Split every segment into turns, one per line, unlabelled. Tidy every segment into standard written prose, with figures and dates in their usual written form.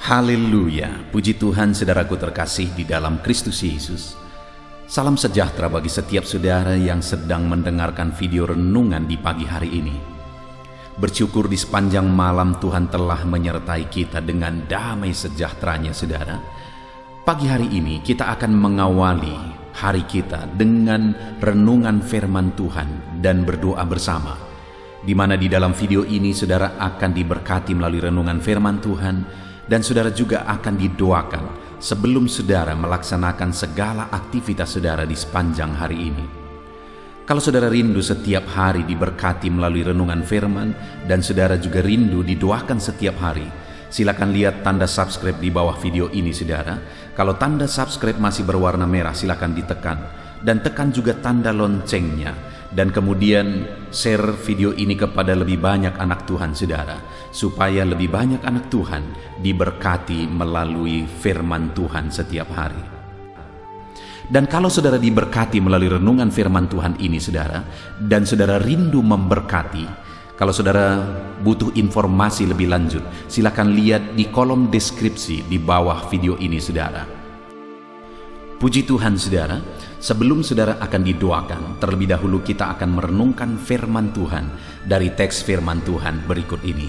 Haleluya, puji Tuhan saudaraku terkasih di dalam Kristus Yesus. Salam sejahtera bagi setiap saudara yang sedang mendengarkan video renungan di pagi hari ini. Bersyukur di sepanjang malam Tuhan telah menyertai kita dengan damai sejahteranya saudara. Pagi hari ini kita akan mengawali hari kita dengan renungan firman Tuhan dan berdoa bersama. Di mana di dalam video ini saudara akan diberkati melalui renungan firman Tuhan, dan saudara juga akan didoakan sebelum saudara melaksanakan segala aktivitas saudara di sepanjang hari ini. Kalau saudara rindu setiap hari diberkati melalui renungan firman, dan saudara juga rindu didoakan setiap hari, silakan lihat tanda subscribe di bawah video ini saudara. Kalau tanda subscribe masih berwarna merah, silakan ditekan, dan tekan juga tanda loncengnya. Dan kemudian share video ini kepada lebih banyak anak Tuhan saudara, supaya lebih banyak anak Tuhan diberkati melalui firman Tuhan setiap hari. Dan kalau saudara diberkati melalui renungan firman Tuhan ini saudara, dan saudara rindu memberkati, kalau saudara butuh informasi lebih lanjut, silakan lihat di kolom deskripsi di bawah video ini saudara. Puji Tuhan saudara, sebelum saudara akan didoakan, terlebih dahulu kita akan merenungkan firman Tuhan dari teks firman Tuhan berikut ini.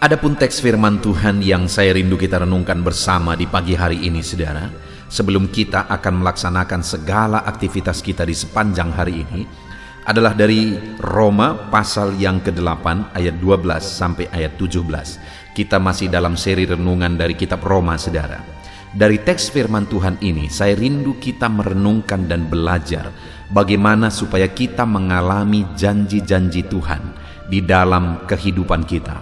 Adapun teks firman Tuhan yang saya rindu kita renungkan bersama di pagi hari ini saudara, sebelum kita akan melaksanakan segala aktivitas kita di sepanjang hari ini, adalah dari Roma pasal yang ke-8 ayat 12 sampai ayat 17. Kita masih dalam seri renungan dari kitab Roma saudara. Dari teks firman Tuhan ini, saya rindu kita merenungkan dan belajar bagaimana supaya kita mengalami janji-janji Tuhan di dalam kehidupan kita.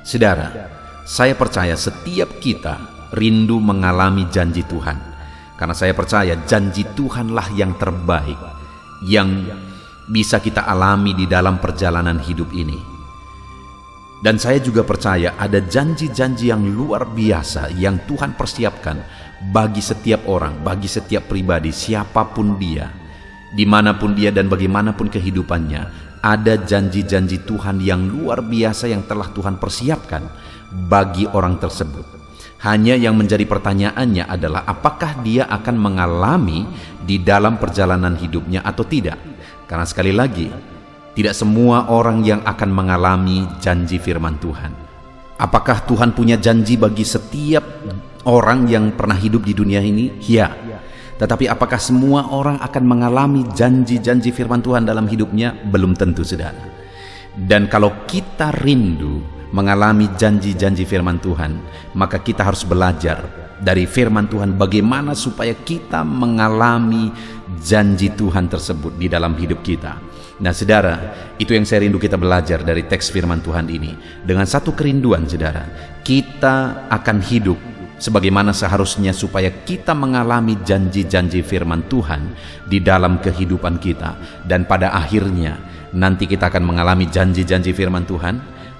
Saudara, saya percaya setiap kita rindu mengalami janji Tuhan, karena saya percaya janji Tuhanlah yang terbaik yang bisa kita alami di dalam perjalanan hidup ini. Dan saya juga percaya ada janji-janji yang luar biasa yang Tuhan persiapkan bagi setiap orang, bagi setiap pribadi, siapapun dia, dimanapun dia dan bagaimanapun kehidupannya. Ada janji-janji Tuhan yang luar biasa yang telah Tuhan persiapkan bagi orang tersebut. Hanya yang menjadi pertanyaannya adalah apakah dia akan mengalami di dalam perjalanan hidupnya atau tidak. Karena sekali lagi, tidak semua orang yang akan mengalami janji firman Tuhan. Apakah Tuhan punya janji bagi setiap orang yang pernah hidup di dunia ini? Ya. Tetapi apakah semua orang akan mengalami janji-janji firman Tuhan dalam hidupnya? Belum tentu saudara. Dan kalau kita rindu mengalami janji-janji firman Tuhan, maka kita harus belajar dari firman Tuhan bagaimana supaya kita mengalami janji Tuhan tersebut di dalam hidup kita. Nah saudara, itu yang saya rindu kita belajar dari teks firman Tuhan ini. Dengan satu kerinduan saudara, kita akan hidup sebagaimana seharusnya supaya kita mengalami janji-janji firman Tuhan di dalam kehidupan kita. Dan pada akhirnya nanti kita akan mengalami janji-janji firman Tuhan.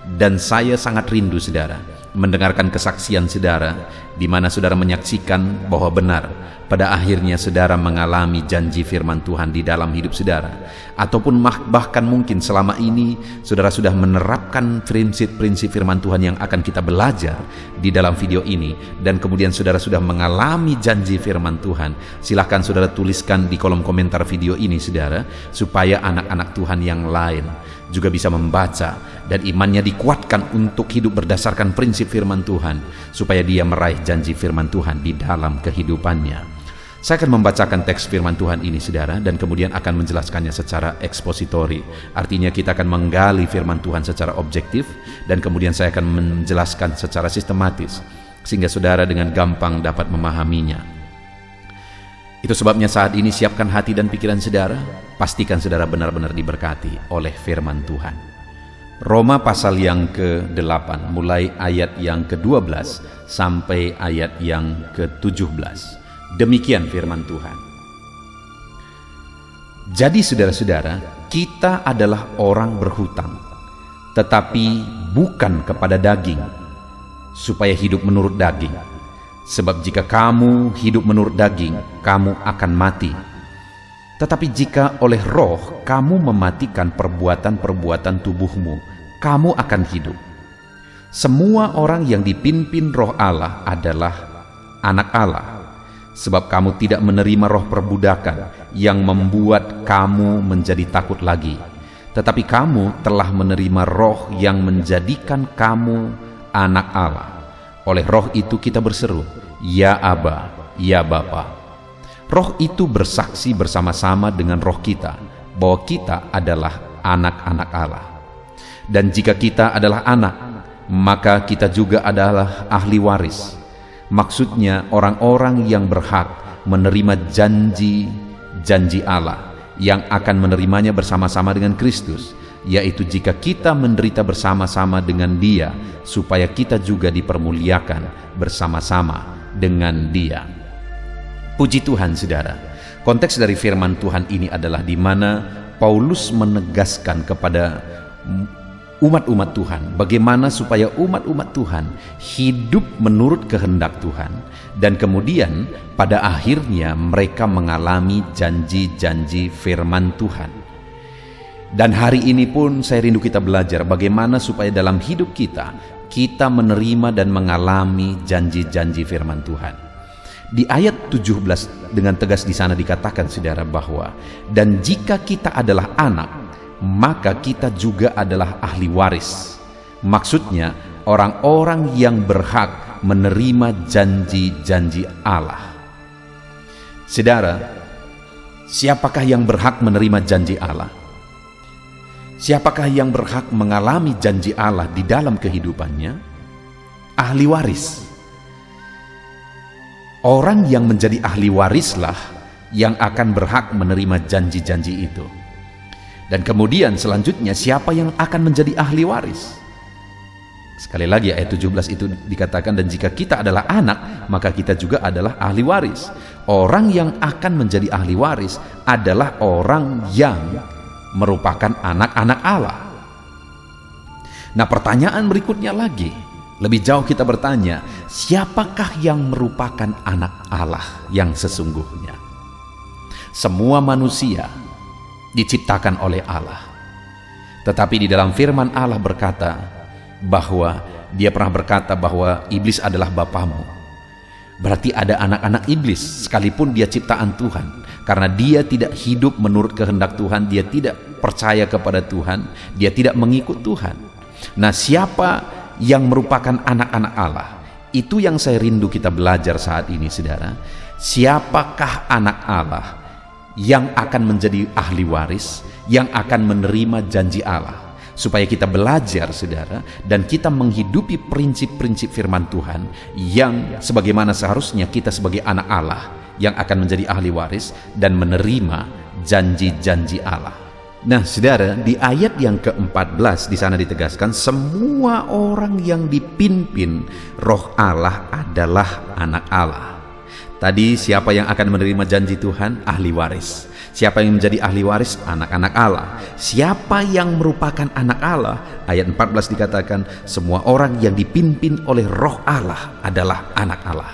Dan saya sangat rindu saudara mendengarkan kesaksian saudara, di mana saudara menyaksikan bahwa benar pada akhirnya saudara mengalami janji firman Tuhan di dalam hidup saudara, ataupun bahkan mungkin selama ini saudara sudah menerapkan prinsip-prinsip firman Tuhan yang akan kita belajar di dalam video ini, dan kemudian saudara sudah mengalami janji firman Tuhan. Silahkan saudara tuliskan di kolom komentar video ini saudara, supaya anak-anak Tuhan yang lain juga bisa membaca dan imannya dikuatkan untuk hidup berdasarkan prinsip firman Tuhan, supaya dia meraih janji firman Tuhan di dalam kehidupannya. Saya akan membacakan teks firman Tuhan ini saudara, dan kemudian akan menjelaskannya secara ekspositori. Artinya kita akan menggali firman Tuhan secara objektif, dan kemudian saya akan menjelaskan secara sistematis, sehingga saudara dengan gampang dapat memahaminya. Itu sebabnya saat ini siapkan hati dan pikiran saudara, pastikan saudara benar-benar diberkati oleh firman Tuhan. Roma pasal yang ke-8 mulai ayat yang ke-12 sampai ayat yang ke-17. Demikian firman Tuhan. Jadi saudara-saudara, kita adalah orang berhutang, tetapi bukan kepada daging, supaya hidup menurut daging. Sebab jika kamu hidup menurut daging, kamu akan mati. Tetapi jika oleh roh kamu mematikan perbuatan-perbuatan tubuhmu, kamu akan hidup. Semua orang yang dipimpin Roh Allah adalah anak Allah. Sebab kamu tidak menerima roh perbudakan yang membuat kamu menjadi takut lagi, tetapi kamu telah menerima roh yang menjadikan kamu anak Allah. Oleh roh itu kita berseru, Ya Aba, Ya Bapa. Roh itu bersaksi bersama-sama dengan roh kita bahwa kita adalah anak-anak Allah. Dan jika kita adalah anak, maka kita juga adalah ahli waris. Maksudnya orang-orang yang berhak menerima janji Allah yang akan menerimanya bersama-sama dengan Kristus, yaitu jika kita menderita bersama-sama dengan Dia, supaya kita juga dipermuliakan bersama-sama dengan Dia. Puji Tuhan, saudara. Konteks dari firman Tuhan ini adalah di mana Paulus menegaskan kepada umat-umat Tuhan bagaimana supaya umat-umat Tuhan hidup menurut kehendak Tuhan, dan kemudian pada akhirnya mereka mengalami janji-janji firman Tuhan. Dan hari ini pun saya rindu kita belajar bagaimana supaya dalam hidup kita menerima dan mengalami janji-janji firman Tuhan. Di ayat 17 dengan tegas di sana dikatakan, saudara, bahwa dan jika kita adalah anak, maka kita juga adalah ahli waris. Maksudnya orang-orang yang berhak menerima janji-janji Allah. Saudara, siapakah yang berhak menerima janji Allah? Siapakah yang berhak mengalami janji Allah di dalam kehidupannya? Ahli waris. Orang yang menjadi ahli warislah yang akan berhak menerima janji-janji itu. Dan kemudian selanjutnya, siapa yang akan menjadi ahli waris? Sekali lagi ayat 17 itu dikatakan, dan jika kita adalah anak, maka kita juga adalah ahli waris. Orang yang akan menjadi ahli waris adalah orang yang merupakan anak-anak Allah. Nah, pertanyaan berikutnya lagi, lebih jauh kita bertanya, siapakah yang merupakan anak Allah yang sesungguhnya? Semua manusia diciptakan oleh Allah. Tetapi di dalam firman Allah berkata bahwa Dia pernah berkata bahwa iblis adalah bapamu. Berarti ada anak-anak iblis sekalipun dia ciptaan Tuhan. Karena dia tidak hidup menurut kehendak Tuhan, dia tidak percaya kepada Tuhan, dia tidak mengikut Tuhan. Nah, siapa yang merupakan anak-anak Allah? Itu yang saya rindu kita belajar saat ini, saudara. Siapakah anak Allah yang akan menjadi ahli waris, yang akan menerima janji Allah? Supaya kita belajar, saudara, dan kita menghidupi prinsip-prinsip firman Tuhan yang sebagaimana seharusnya kita sebagai anak Allah yang akan menjadi ahli waris dan menerima janji-janji Allah. Nah, saudara, di ayat yang ke-14 di sana ditegaskan semua orang yang dipimpin Roh Allah adalah anak Allah. Tadi siapa yang akan menerima janji Tuhan? Ahli waris. Siapa yang menjadi ahli waris? Anak-anak Allah. Siapa yang merupakan anak Allah? Ayat 14 dikatakan semua orang yang dipimpin oleh Roh Allah adalah anak Allah.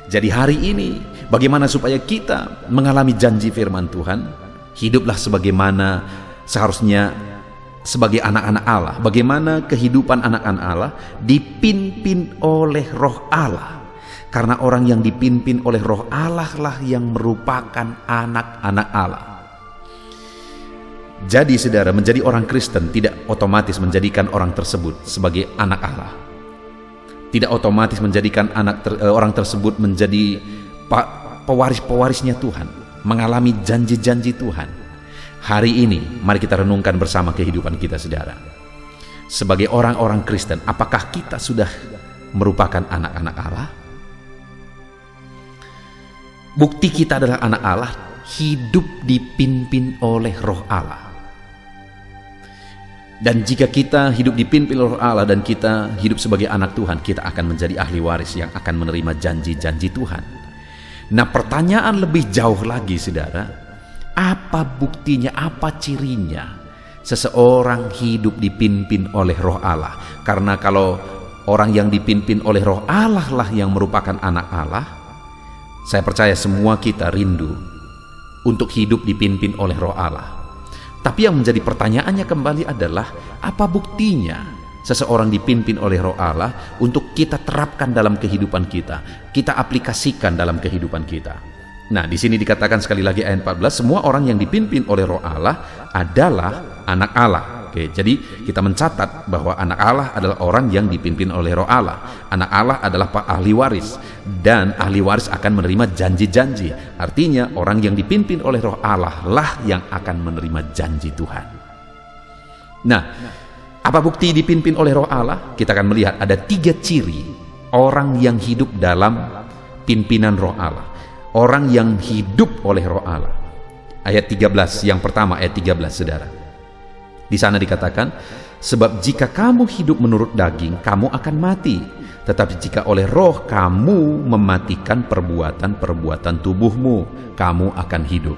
Jadi hari ini bagaimana supaya kita mengalami janji firman Tuhan? Hiduplah sebagaimana seharusnya sebagai anak-anak Allah. Bagaimana kehidupan anak-anak Allah? Dipimpin oleh Roh Allah. Karena orang yang dipimpin oleh Roh Allah lah yang merupakan anak-anak Allah. Jadi, saudara, menjadi orang Kristen tidak otomatis menjadikan orang tersebut sebagai anak Allah. Tidak otomatis menjadikan orang tersebut menjadi pewaris-pewarisnya Tuhan, mengalami janji-janji Tuhan. Hari ini mari kita renungkan bersama kehidupan kita, saudara. Sebagai orang-orang Kristen, apakah kita sudah merupakan anak-anak Allah? Bukti kita adalah anak Allah, hidup dipimpin oleh Roh Allah. Dan jika kita hidup dipimpin oleh Roh Allah dan kita hidup sebagai anak Tuhan, kita akan menjadi ahli waris yang akan menerima janji-janji Tuhan. Nah, pertanyaan lebih jauh lagi, saudara, apa buktinya, apa cirinya seseorang hidup dipimpin oleh Roh Allah? Karena kalau orang yang dipimpin oleh Roh Allah lah yang merupakan anak Allah, saya percaya semua kita rindu untuk hidup dipimpin oleh Roh Allah. Tapi yang menjadi pertanyaannya kembali adalah, apa buktinya seseorang dipimpin oleh Roh Allah untuk kita terapkan dalam kehidupan kita, kita aplikasikan dalam kehidupan kita. Nah, di sini dikatakan sekali lagi ayat 14, semua orang yang dipimpin oleh Roh Allah adalah anak Allah. Oke, jadi kita mencatat bahwa anak Allah adalah orang yang dipimpin oleh Roh Allah. Anak Allah adalah ahli waris, dan ahli waris akan menerima janji-janji. Artinya orang yang dipimpin oleh Roh Allah lah yang akan menerima janji Tuhan. Nah, apa bukti dipimpin oleh Roh Allah? Kita akan melihat ada 3 ciri orang yang hidup dalam pimpinan Roh Allah, orang yang hidup oleh Roh Allah. Ayat 13, yang pertama ayat 13, saudara. Di sana dikatakan, sebab jika kamu hidup menurut daging, kamu akan mati. Tetapi jika oleh Roh kamu mematikan perbuatan-perbuatan tubuhmu, kamu akan hidup.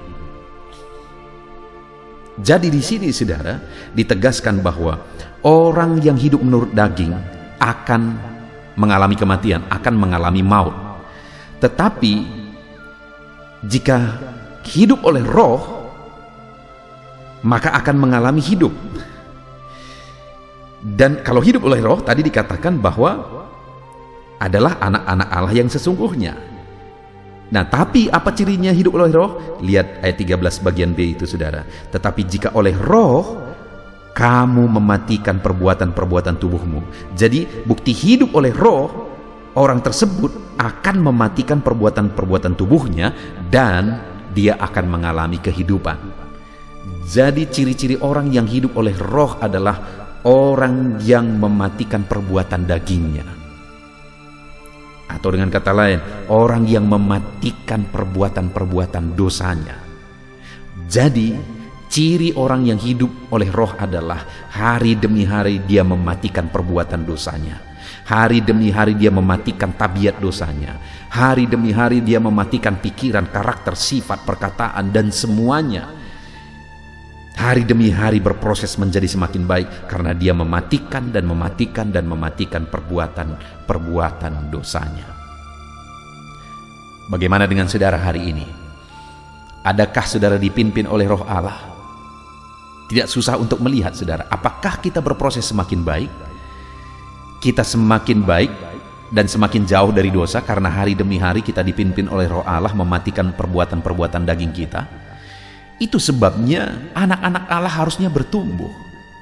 Jadi di sini, saudara, ditegaskan bahwa orang yang hidup menurut daging akan mengalami kematian, akan mengalami maut. Tetapi jika hidup oleh Roh, maka akan mengalami hidup. Dan kalau hidup oleh Roh, tadi dikatakan bahwa adalah anak-anak Allah yang sesungguhnya. Nah, tapi apa cirinya hidup oleh Roh? Lihat ayat 13 bagian B itu, saudara. Tetapi jika oleh Roh kamu mematikan perbuatan-perbuatan tubuhmu. Jadi bukti hidup oleh Roh, orang tersebut akan mematikan perbuatan-perbuatan tubuhnya dan dia akan mengalami kehidupan. Jadi ciri-ciri orang yang hidup oleh Roh adalah orang yang mematikan perbuatan dagingnya. Atau dengan kata lain, orang yang mematikan perbuatan-perbuatan dosanya. Jadi ciri orang yang hidup oleh Roh adalah hari demi hari dia mematikan perbuatan dosanya. Hari demi hari dia mematikan tabiat dosanya. Hari demi hari dia mematikan pikiran, karakter, sifat, perkataan, dan semuanya. Hari demi hari berproses menjadi semakin baik karena dia mematikan dan mematikan dan mematikan perbuatan-perbuatan dosanya. Bagaimana dengan saudara hari ini? Adakah saudara dipimpin oleh Roh Allah? Tidak susah untuk melihat, saudara, apakah kita berproses semakin baik? Kita semakin baik dan semakin jauh dari dosa karena hari demi hari kita dipimpin oleh Roh Allah mematikan perbuatan-perbuatan daging kita. Itu sebabnya anak-anak Allah harusnya bertumbuh,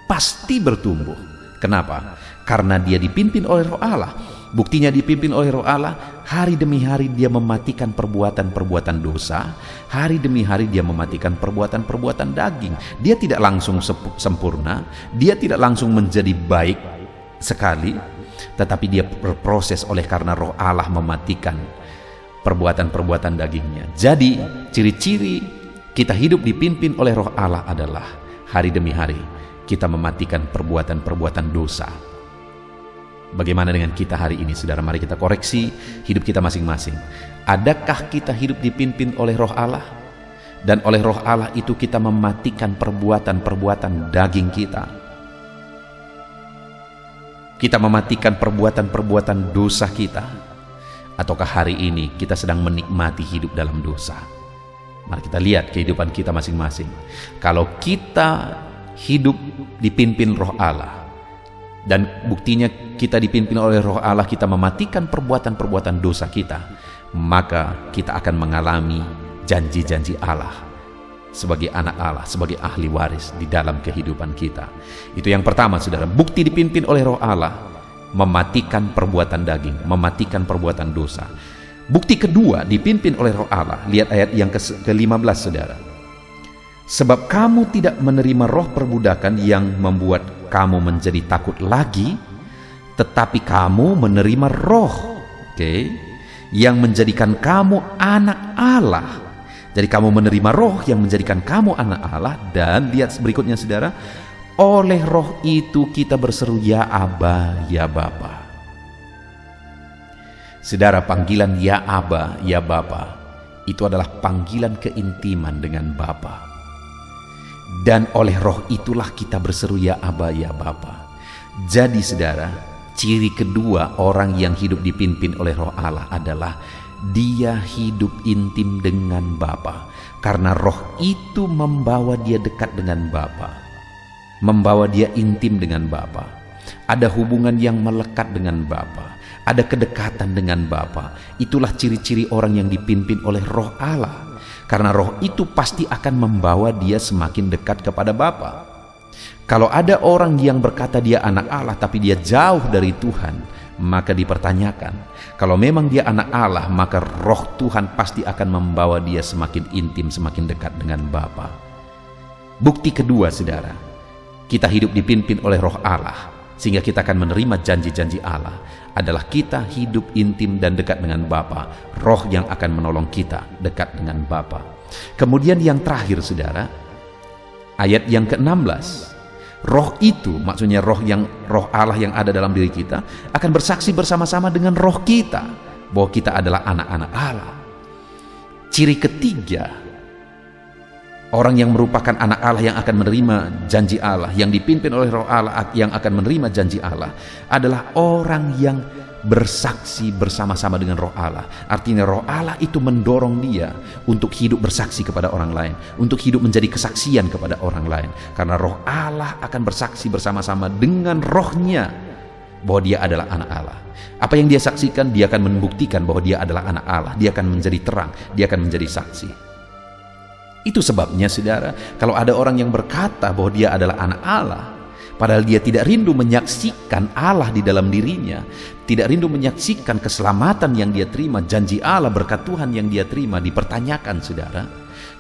pasti bertumbuh. Kenapa? Karena dia dipimpin oleh Roh Allah. Buktinya dipimpin oleh Roh Allah, hari demi hari dia mematikan perbuatan-perbuatan dosa, hari demi hari dia mematikan perbuatan-perbuatan daging. Dia tidak langsung sempurna, dia tidak langsung menjadi baik sekali, tetapi dia berproses oleh karena Roh Allah mematikan perbuatan-perbuatan dagingnya. Jadi ciri-ciri kita hidup dipimpin oleh Roh Allah adalah hari demi hari kita mematikan perbuatan-perbuatan dosa. Bagaimana dengan kita hari ini, saudara? Mari kita koreksi hidup kita masing-masing. Adakah kita hidup dipimpin oleh Roh Allah? Dan oleh Roh Allah itu kita mematikan perbuatan-perbuatan daging kita. Kita mematikan perbuatan-perbuatan dosa kita. Ataukah hari ini kita sedang menikmati hidup dalam dosa? Mari kita lihat kehidupan kita masing-masing. Kalau kita hidup dipimpin Roh Allah, dan buktinya kita dipimpin oleh Roh Allah, kita mematikan perbuatan-perbuatan dosa kita, maka kita akan mengalami janji-janji Allah sebagai anak Allah, sebagai ahli waris di dalam kehidupan kita. Itu yang pertama, saudara. Bukti dipimpin oleh Roh Allah, mematikan perbuatan daging, mematikan perbuatan dosa. Bukti kedua dipimpin oleh Roh Allah. Lihat ayat yang ke-15, saudara. Sebab kamu tidak menerima roh perbudakan yang membuat kamu menjadi takut lagi, tetapi kamu menerima roh, yang menjadikan kamu anak Allah. Jadi kamu menerima roh yang menjadikan kamu anak Allah. Dan lihat berikutnya, saudara. Oleh roh itu kita berseru, ya Aba, ya Bapa. Saudara, panggilan ya Aba, ya Bapa itu adalah panggilan keintiman dengan Bapa. Dan oleh roh itulah kita berseru ya Aba, ya Bapa. Jadi saudara, ciri kedua orang yang hidup dipimpin oleh Roh Allah adalah dia hidup intim dengan Bapa. Karena roh itu membawa dia dekat dengan Bapa, membawa dia intim dengan Bapa. Ada hubungan yang melekat dengan Bapa, ada kedekatan dengan Bapa. Itulah ciri-ciri orang yang dipimpin oleh Roh Allah. Karena roh itu pasti akan membawa dia semakin dekat kepada Bapa. Kalau ada orang yang berkata dia anak Allah tapi dia jauh dari Tuhan, maka dipertanyakan. Kalau memang dia anak Allah, maka roh Tuhan pasti akan membawa dia semakin intim, semakin dekat dengan Bapa. Bukti kedua, saudara, kita hidup dipimpin oleh Roh Allah, sehingga kita akan menerima janji-janji Allah, adalah kita hidup intim dan dekat dengan Bapa. Roh yang akan menolong kita dekat dengan Bapa. Kemudian yang terakhir, saudara, ayat yang ke-16. Roh itu, maksudnya roh Allah yang ada dalam diri kita, akan bersaksi bersama-sama dengan roh kita bahwa kita adalah anak-anak Allah. Ciri ketiga, orang yang merupakan anak Allah yang akan menerima janji Allah, yang dipimpin oleh Roh Allah yang akan menerima janji Allah, adalah orang yang bersaksi bersama-sama dengan Roh Allah. Artinya Roh Allah itu mendorong dia untuk hidup bersaksi kepada orang lain, untuk hidup menjadi kesaksian kepada orang lain. Karena Roh Allah akan bersaksi bersama-sama dengan rohnya bahwa dia adalah anak Allah. Apa yang dia saksikan, dia akan membuktikan bahwa dia adalah anak Allah. Dia akan menjadi terang, dia akan menjadi saksi. Itu sebabnya, saudara, kalau ada orang yang berkata bahwa dia adalah anak Allah, padahal dia tidak rindu menyaksikan Allah di dalam dirinya, tidak rindu menyaksikan keselamatan yang dia terima, janji Allah, berkat Tuhan yang dia terima, dipertanyakan, saudara.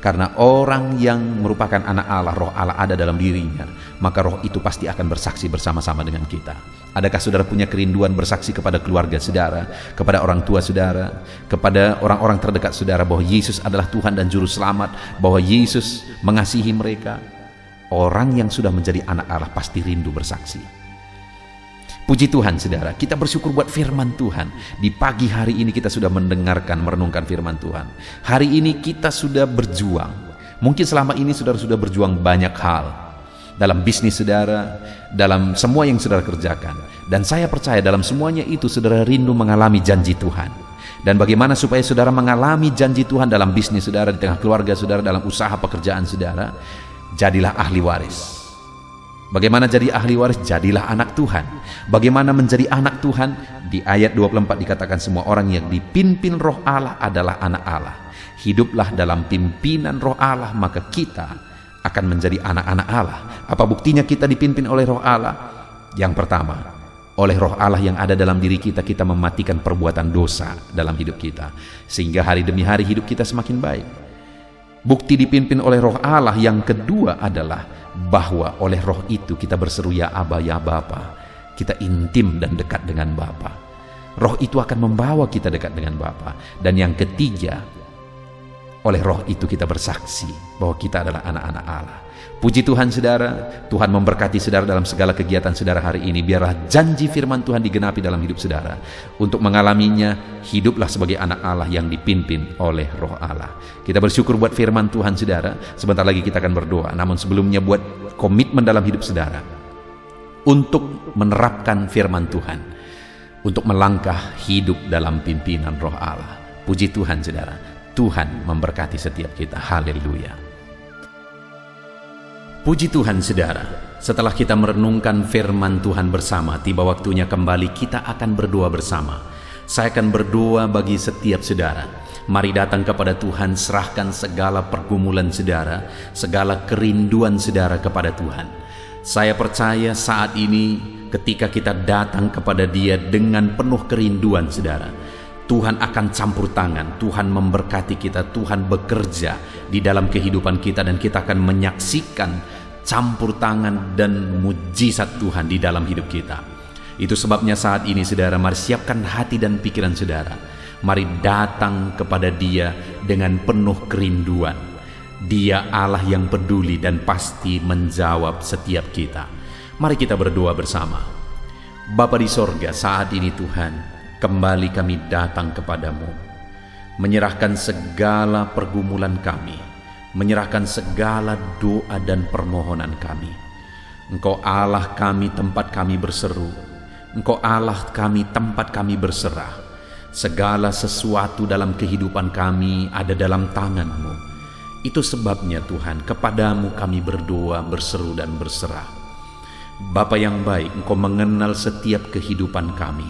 Karena orang yang merupakan anak Allah, Roh Allah ada dalam dirinya, maka roh itu pasti akan bersaksi bersama-sama dengan kita. Adakah saudara punya kerinduan bersaksi kepada keluarga saudara, kepada orang tua saudara, kepada orang-orang terdekat saudara bahwa Yesus adalah Tuhan dan Juru Selamat, bahwa Yesus mengasihi mereka? Orang yang sudah menjadi anak Allah pasti rindu bersaksi. Puji Tuhan, saudara, kita bersyukur buat firman Tuhan. Di pagi hari ini kita sudah mendengarkan, merenungkan firman Tuhan. Hari ini kita sudah berjuang. Mungkin selama ini saudara sudah berjuang banyak hal. Dalam bisnis saudara, dalam semua yang saudara kerjakan. Dan saya percaya dalam semuanya itu saudara rindu mengalami janji Tuhan. Dan bagaimana supaya saudara mengalami janji Tuhan dalam bisnis saudara, di tengah keluarga saudara, dalam usaha pekerjaan saudara, jadilah ahli waris. Bagaimana jadi ahli waris? Jadilah anak Tuhan. Bagaimana menjadi anak Tuhan? Di ayat 24 dikatakan semua orang yang dipimpin Roh Allah adalah anak Allah. Hiduplah dalam pimpinan Roh Allah, maka kita akan menjadi anak-anak Allah. Apa buktinya kita dipimpin oleh Roh Allah? Yang pertama, oleh Roh Allah yang ada dalam diri kita, kita mematikan perbuatan dosa dalam hidup kita, sehingga hari demi hari hidup kita semakin baik. Bukti dipimpin oleh Roh Allah yang kedua adalah bahwa oleh roh itu kita berseru ya Aba, ya Bapa. Kita intim dan dekat dengan Bapa. Roh itu akan membawa kita dekat dengan Bapa. Dan yang ketiga, oleh roh itu kita bersaksi bahwa kita adalah anak-anak Allah. Puji Tuhan, saudara. Tuhan memberkati saudara dalam segala kegiatan saudara hari ini. Biarlah janji firman Tuhan digenapi dalam hidup saudara. Untuk mengalaminya, hiduplah sebagai anak Allah yang dipimpin oleh Roh Allah. Kita bersyukur buat firman Tuhan, saudara. Sebentar lagi kita akan berdoa. Namun sebelumnya, buat komitmen dalam hidup saudara untuk menerapkan firman Tuhan, untuk melangkah hidup dalam pimpinan Roh Allah. Puji Tuhan, saudara. Tuhan memberkati setiap kita. Haleluya. Puji Tuhan, saudara. Setelah kita merenungkan firman Tuhan bersama, tiba waktunya kembali kita akan berdoa bersama. Saya akan berdoa bagi setiap saudara. Mari datang kepada Tuhan, serahkan segala pergumulan saudara, segala kerinduan saudara kepada Tuhan. Saya percaya saat ini ketika kita datang kepada Dia dengan penuh kerinduan saudara, Tuhan akan campur tangan, Tuhan memberkati kita, Tuhan bekerja di dalam kehidupan kita, dan kita akan menyaksikan campur tangan dan mujizat Tuhan di dalam hidup kita. Itu sebabnya saat ini saudara, mari siapkan hati dan pikiran saudara. Mari datang kepada Dia dengan penuh kerinduan. Dia Allah yang peduli dan pasti menjawab setiap kita. Mari kita berdoa bersama. Bapa di sorga, saat ini Tuhan, kembali kami datang kepadamu, menyerahkan segala pergumulan kami, menyerahkan segala doa dan permohonan kami. Engkau Allah kami, tempat kami berseru. Engkau Allah kami, tempat kami berserah. Segala sesuatu dalam kehidupan kami ada dalam tangan-Mu. Itu sebabnya Tuhan, kepadamu kami berdoa, berseru dan berserah. Bapa yang baik, Engkau mengenal setiap kehidupan kami.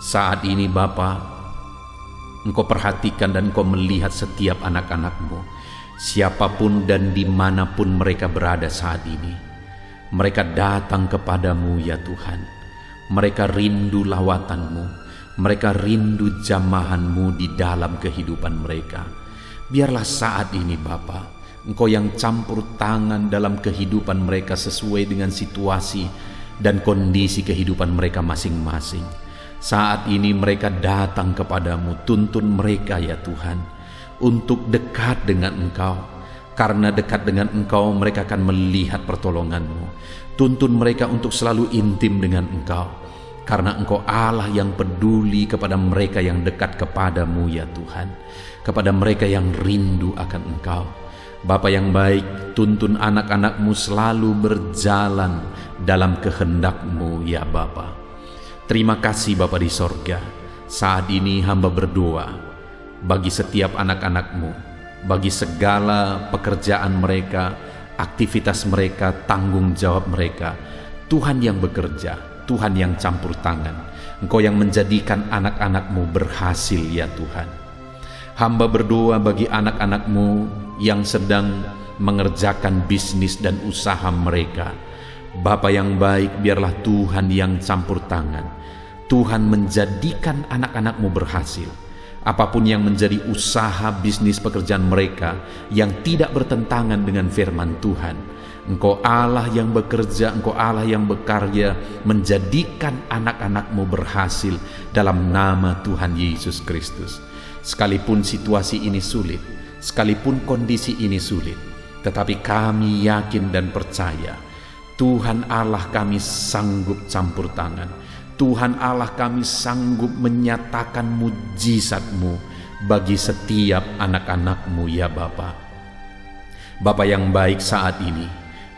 Saat ini Bapa, Engkau perhatikan dan Engkau melihat setiap anak-anak-Mu, siapapun dan dimanapun mereka berada saat ini. Mereka datang kepadamu ya Tuhan. Mereka rindu lawatan-Mu, mereka rindu jamahan-Mu di dalam kehidupan mereka. Biarlah saat ini Bapa, Engkau yang campur tangan dalam kehidupan mereka sesuai dengan situasi dan kondisi kehidupan mereka masing-masing. Saat ini mereka datang kepadamu, tuntun mereka ya Tuhan untuk dekat dengan Engkau. Karena dekat dengan Engkau mereka akan melihat pertolongan-Mu. Tuntun mereka untuk selalu intim dengan Engkau, karena Engkau Allah yang peduli kepada mereka yang dekat kepadamu ya Tuhan, kepada mereka yang rindu akan Engkau. Bapa yang baik, tuntun anak-anak-Mu selalu berjalan dalam kehendak-Mu ya Bapa. Terima kasih Bapa di sorga. Saat ini hamba berdoa bagi setiap anak-anak-Mu, bagi segala pekerjaan mereka, aktivitas mereka, tanggung jawab mereka. Tuhan yang bekerja, Tuhan yang campur tangan. Engkau yang menjadikan anak-anak-Mu berhasil ya Tuhan. Hamba berdoa bagi anak-anak-Mu yang sedang mengerjakan bisnis dan usaha mereka. Bapa yang baik, biarlah Tuhan yang campur tangan. Tuhan menjadikan anak-anak-Mu berhasil. Apapun yang menjadi usaha bisnis pekerjaan mereka yang tidak bertentangan dengan firman Tuhan, Engkau Allah yang bekerja, Engkau Allah yang berkarya, menjadikan anak-anak-Mu berhasil dalam nama Tuhan Yesus Kristus. Sekalipun situasi ini sulit, sekalipun kondisi ini sulit, tetapi kami yakin dan percaya Tuhan Allah kami sanggup campur tangan. Tuhan Allah kami sanggup menyatakan mujizat-Mu bagi setiap anak-anak-Mu ya Bapa. Bapa yang baik, saat ini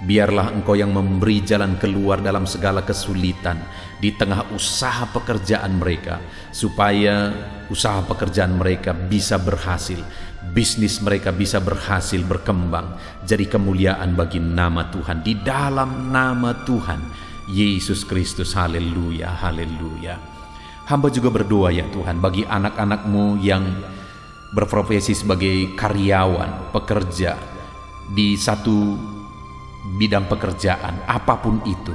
biarlah Engkau yang memberi jalan keluar dalam segala kesulitan di tengah usaha pekerjaan mereka, supaya usaha pekerjaan mereka bisa berhasil, bisnis mereka bisa berhasil berkembang, jadi kemuliaan bagi nama Tuhan, di dalam nama Tuhan Yesus Kristus. Haleluya, haleluya. Hamba juga berdoa ya Tuhan bagi anak-anak-Mu yang berprofesi sebagai karyawan, pekerja di satu bidang pekerjaan, apapun itu,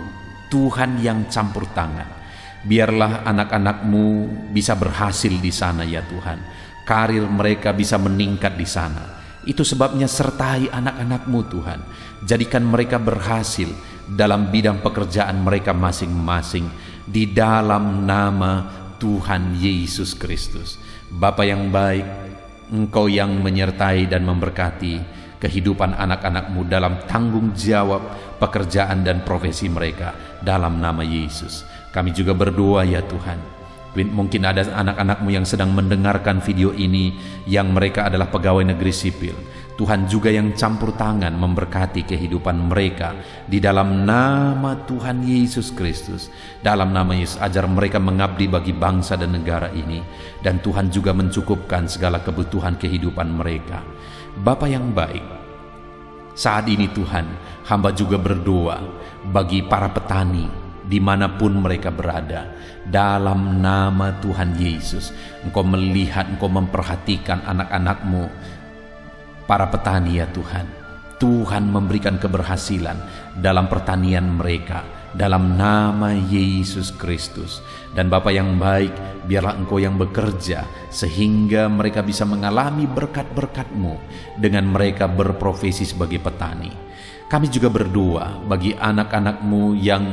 Tuhan yang campur tangan. Biarlah anak-anak-Mu bisa berhasil di sana ya Tuhan. Karir mereka bisa meningkat di sana. Itu sebabnya sertai anak-anak-Mu Tuhan. Jadikan mereka berhasil dalam bidang pekerjaan mereka masing-masing, di dalam nama Tuhan Yesus Kristus. Bapa yang baik, Engkau yang menyertai dan memberkati kehidupan anak-anak-Mu dalam tanggung jawab pekerjaan dan profesi mereka, dalam nama Yesus. Kami juga berdoa ya Tuhan, mungkin ada anak-anak-Mu yang sedang mendengarkan video ini yang mereka adalah pegawai negeri sipil. Tuhan juga yang campur tangan memberkati kehidupan mereka di dalam nama Tuhan Yesus Kristus. Dalam nama Yesus, ajar mereka mengabdi bagi bangsa dan negara ini, dan Tuhan juga mencukupkan segala kebutuhan kehidupan mereka. Bapa yang baik, saat ini Tuhan, hamba juga berdoa bagi para petani dimanapun mereka berada. Dalam nama Tuhan Yesus, Engkau melihat, Engkau memperhatikan anak-anak-Mu, para petani ya Tuhan. Tuhan memberikan keberhasilan dalam pertanian mereka, dalam nama Yesus Kristus. Dan Bapa yang baik, biarlah Engkau yang bekerja sehingga mereka bisa mengalami berkat-berkat-Mu dengan mereka berprofesi sebagai petani. Kami juga berdoa bagi anak-anak-Mu yang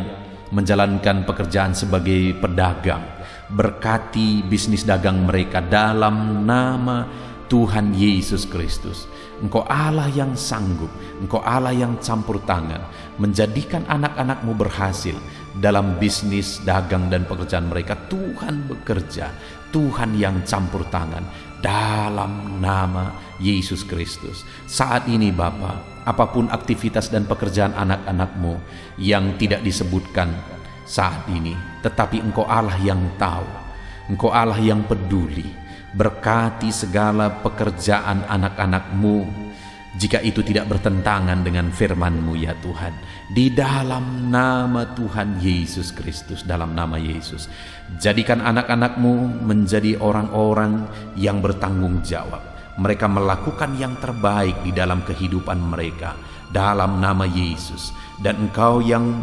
menjalankan pekerjaan sebagai pedagang. Berkati bisnis dagang mereka dalam nama Tuhan Yesus Kristus. Engkau Allah yang sanggup, Engkau Allah yang campur tangan, menjadikan anak-anak-Mu berhasil dalam bisnis, dagang, dan pekerjaan mereka. Tuhan bekerja, Tuhan yang campur tangan, dalam nama Yesus Kristus. Saat ini Bapa, apapun aktivitas dan pekerjaan anak-anak-Mu yang tidak disebutkan saat ini, tetapi Engkau Allah yang tahu, Engkau Allah yang peduli. Berkati segala pekerjaan anak-anak-Mu jika itu tidak bertentangan dengan firman-Mu ya Tuhan. Di dalam nama Tuhan Yesus Kristus, dalam nama Yesus, jadikan anak-anak-Mu menjadi orang-orang yang bertanggung jawab. Mereka melakukan yang terbaik di dalam kehidupan mereka, dalam nama Yesus. Dan Engkau yang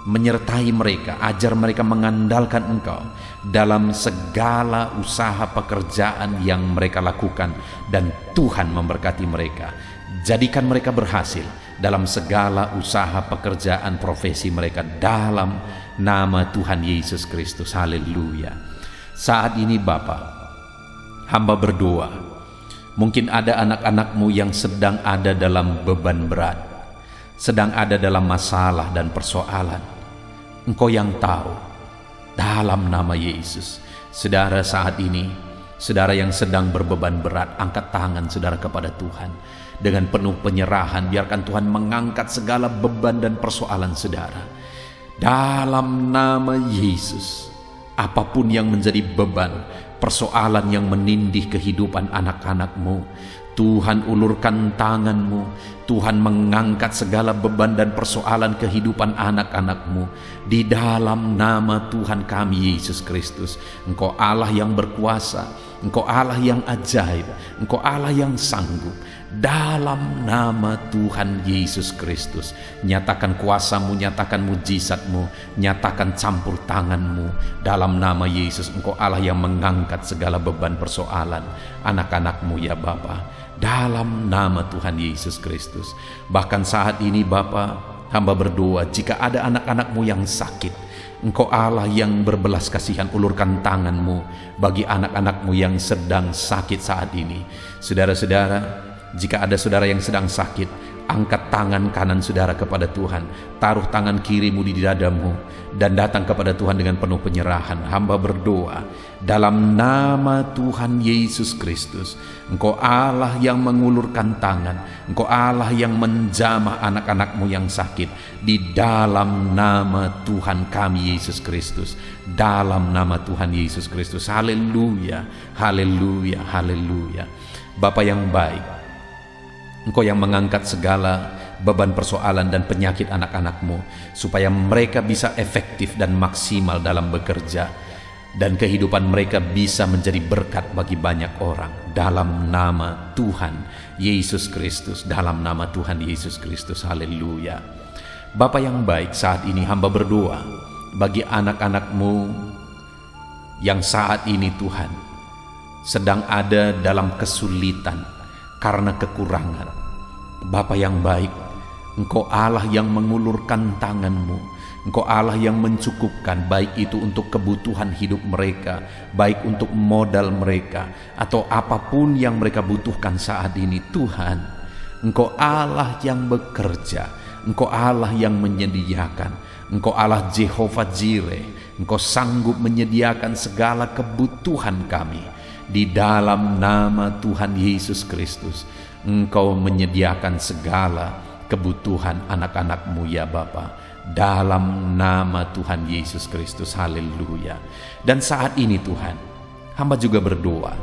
menyertai mereka, ajar mereka mengandalkan Engkau dalam segala usaha pekerjaan yang mereka lakukan, dan Tuhan memberkati mereka. Jadikan mereka berhasil dalam segala usaha pekerjaan profesi mereka, dalam nama Tuhan Yesus Kristus. Haleluya. Saat ini Bapa, hamba berdoa, mungkin ada anak-anak-Mu yang sedang ada dalam beban berat, sedang ada dalam masalah dan persoalan. Engkau yang tahu, dalam nama Yesus. Saudara, saat ini, saudara yang sedang berbeban berat, angkat tangan saudara kepada Tuhan. Dengan penuh penyerahan, biarkan Tuhan mengangkat segala beban dan persoalan saudara. Dalam nama Yesus, apapun yang menjadi beban, persoalan yang menindih kehidupan anak-anak-Mu, Tuhan ulurkan tangan-Mu. Tuhan mengangkat segala beban dan persoalan kehidupan anak-anak-Mu. Di dalam nama Tuhan kami Yesus Kristus. Engkau Allah yang berkuasa, Engkau Allah yang ajaib, Engkau Allah yang sanggup. Dalam nama Tuhan Yesus Kristus, nyatakan kuasa-Mu, nyatakan mujizat-Mu, nyatakan campur tangan-Mu. Dalam nama Yesus, Engkau Allah yang mengangkat segala beban persoalan anak-anak-Mu ya Bapa. Dalam nama Tuhan Yesus Kristus. Bahkan saat ini Bapa, hamba berdoa, jika ada anak-anak-Mu yang sakit, Engkau Allah yang berbelas kasihan, ulurkan tangan-Mu bagi anak-anak-Mu yang sedang sakit saat ini. Saudara-saudara, jika ada saudara yang sedang sakit, angkat tangan kanan saudara kepada Tuhan, taruh tangan kirimu di dadamu, dan datang kepada Tuhan dengan penuh penyerahan. Hamba berdoa, dalam nama Tuhan Yesus Kristus, Engkau Allah yang mengulurkan tangan, Engkau Allah yang menjamah anak-anak-Mu yang sakit. Di dalam nama Tuhan kami Yesus Kristus, dalam nama Tuhan Yesus Kristus. Haleluya, haleluya, haleluya. Bapa yang baik, Engkau yang mengangkat segala beban persoalan dan penyakit anak-anak-Mu, supaya mereka bisa efektif dan maksimal dalam bekerja, dan kehidupan mereka bisa menjadi berkat bagi banyak orang. Dalam nama Tuhan Yesus Kristus, dalam nama Tuhan Yesus Kristus. Haleluya. Bapa yang baik, saat ini hamba berdoa bagi anak-anak-Mu yang saat ini Tuhan sedang ada dalam kesulitan karena kekurangan. Bapa yang baik, Engkau Allah yang mengulurkan tangan-Mu, Engkau Allah yang mencukupkan, baik itu untuk kebutuhan hidup mereka, baik untuk modal mereka, atau apapun yang mereka butuhkan saat ini. Tuhan, Engkau Allah yang bekerja, Engkau Allah yang menyediakan, Engkau Allah Jehovah Jireh, Engkau sanggup menyediakan segala kebutuhan kami. Di dalam nama Tuhan Yesus Kristus, Engkau menyediakan segala kebutuhan anak-anak-Mu ya Bapa. Dalam nama Tuhan Yesus Kristus. Haleluya. Dan saat ini Tuhan, hamba juga berdoa,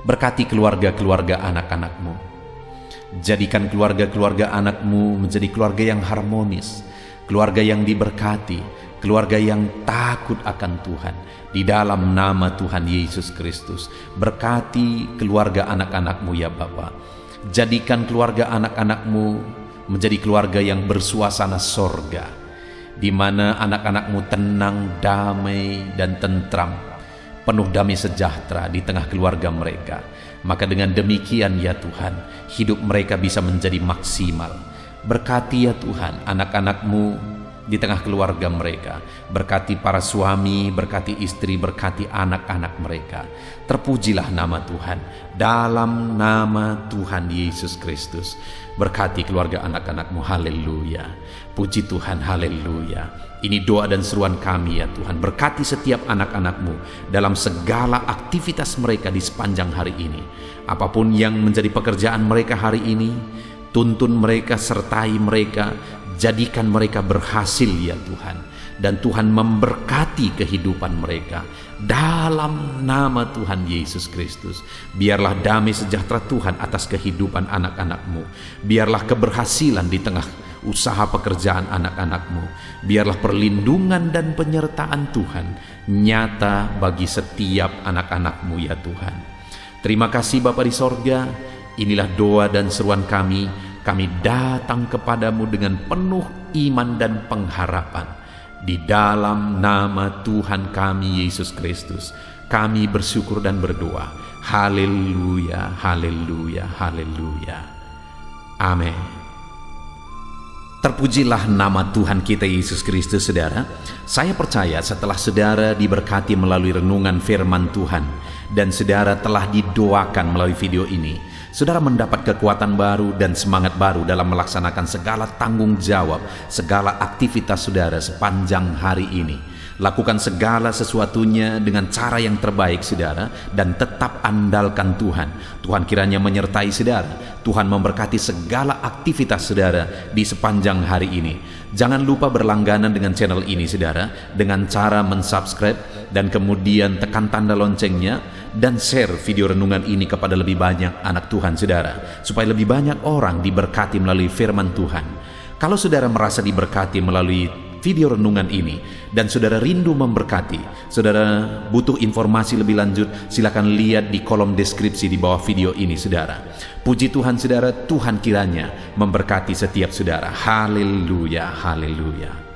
berkati keluarga-keluarga anak-anak-Mu. Jadikan keluarga-keluarga anak-Mu menjadi keluarga yang harmonis, keluarga yang diberkati, keluarga yang takut akan Tuhan. Di dalam nama Tuhan Yesus Kristus, berkati keluarga anak-anak-Mu ya Bapa. Jadikan keluarga anak-anak-Mu menjadi keluarga yang bersuasana sorga, di mana anak-anak-Mu tenang, damai, dan tentram, penuh damai sejahtera di tengah keluarga mereka. Maka dengan demikian ya Tuhan, hidup mereka bisa menjadi maksimal. Berkati ya Tuhan anak-anak-Mu di tengah keluarga mereka. Berkati para suami, berkati istri, berkati anak-anak mereka. Terpujilah nama Tuhan. Dalam nama Tuhan Yesus Kristus, berkati keluarga anak-anak-Mu. Haleluya. Puji Tuhan, haleluya. Ini doa dan seruan kami ya Tuhan. Berkati setiap anak-anak-Mu dalam segala aktivitas mereka di sepanjang hari ini. Apapun yang menjadi pekerjaan mereka hari ini, tuntun mereka, sertai mereka, jadikan mereka berhasil ya Tuhan. dan Tuhan memberkati kehidupan mereka. Dalam nama Tuhan Yesus Kristus, biarlah damai sejahtera Tuhan atas kehidupan anak-anak-Mu. Biarlah keberhasilan di tengah usaha pekerjaan anak-anak-Mu. Biarlah perlindungan dan penyertaan Tuhan nyata bagi setiap anak-anak-Mu ya Tuhan. Terima kasih Bapa di sorga. Inilah doa dan seruan kami. Kami datang kepadamu dengan penuh iman dan pengharapan. Di dalam nama Tuhan kami Yesus Kristus, kami bersyukur dan berdoa. Haleluya, haleluya, haleluya. Amin. Terpujilah nama Tuhan kita Yesus Kristus, saudara. Saya percaya setelah saudara diberkati melalui renungan firman Tuhan dan saudara telah didoakan melalui video ini, saudara mendapat kekuatan baru dan semangat baru dalam melaksanakan segala tanggung jawab, segala aktivitas saudara sepanjang hari ini. Lakukan segala sesuatunya dengan cara yang terbaik saudara, dan tetap andalkan Tuhan. Tuhan kiranya menyertai saudara. Tuhan memberkati segala aktivitas saudara di sepanjang hari ini. Jangan lupa berlangganan dengan channel ini saudara, dengan cara mensubscribe dan kemudian tekan tanda loncengnya, dan share video renungan ini kepada lebih banyak anak Tuhan saudara, supaya lebih banyak orang diberkati melalui firman Tuhan. Kalau saudara merasa diberkati melalui video renungan ini dan saudara rindu memberkati, saudara butuh informasi lebih lanjut, silakan lihat di kolom deskripsi di bawah video ini saudara. Puji Tuhan saudara, Tuhan kiranya memberkati setiap saudara. Haleluya, haleluya.